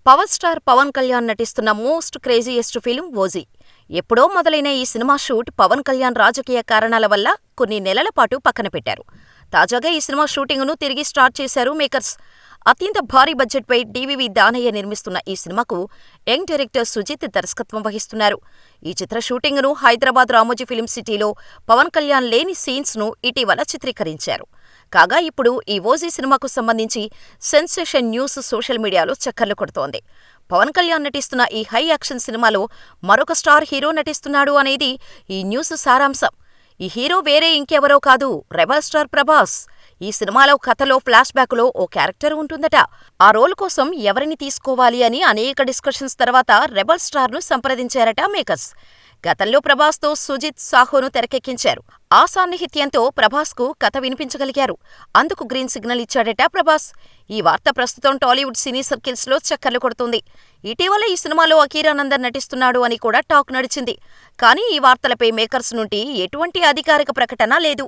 Power star Pawan Kalyan నటిస్తున్న most craziest film OG. ఎప్పుడో మొదలైన ఈ సినిమా షూట్ పవన్ కళ్యాణ్ రాజకీయ కారణాల వల్ల కొన్ని నెలల పాటు పక్కన పెట్టారు. తాజాగా ఈ సినిమా షూటింగ్ను తిరిగి స్టార్ట్ చేశారు మేకర్స్. అత్యంత భారీ బడ్జెట్పై డివివి దానయ్య నిర్మిస్తున్న ఈ సినిమాకు యంగ్ డైరెక్టర్ సుజిత్ దర్శకత్వం వహిస్తున్నారు. ఈ చిత్ర షూటింగ్ను హైదరాబాద్ రామోజీ ఫిల్మ్ సిటీలో పవన్ కళ్యాణ్ లేని సీన్స్ను ఇటీవల చిత్రీకరించారు. కాగా ఇప్పుడు ఈ ఓజీ సినిమాకు సంబంధించి సెన్సేషన్ న్యూస్ సోషల్ మీడియాలో చక్కర్లు కొడుతోంది. పవన్ కళ్యాణ్ నటిస్తున్న ఈ హై యాక్షన్ సినిమాలో మరొక స్టార్ హీరో నటిస్తున్నాడు అనేది ఈ న్యూస్ సారాంశం. ఈ హీరో వేరే ఇంకెవరో కాదు, రెబల్ స్టార్ ప్రభాస్. ఈ సినిమాలో కథలో ఫ్లాష్ బ్యాక్లో ఓ క్యారెక్టర్ ఉంటుందట. ఆ రోల్ కోసం ఎవరిని తీసుకోవాలి అని అనేక డిస్కషన్స్ తర్వాత రెబల్ స్టార్ను సంప్రదించారట మేకర్స్. గతంలో ప్రభాస్తో సుజిత్ సాహోను తెరకెక్కించారు. ఆ సాన్నిహిత్యంతో ప్రభాస్కు కథ వినిపించగలిగారు. అందుకు గ్రీన్ సిగ్నల్ ఇచ్చాడట ప్రభాస్. ఈ వార్త ప్రస్తుతం టాలీవుడ్ సినీ సర్కిల్స్లో చక్కర్లు కొడుతుంది. ఇటీవల ఈ సినిమాలో అకీరానందన్ నటిస్తున్నాడు అని కూడా టాక్ నడిచింది. కానీ ఈ వార్తలపై మేకర్స్ నుండి ఎటువంటి అధికారిక ప్రకటన లేదు.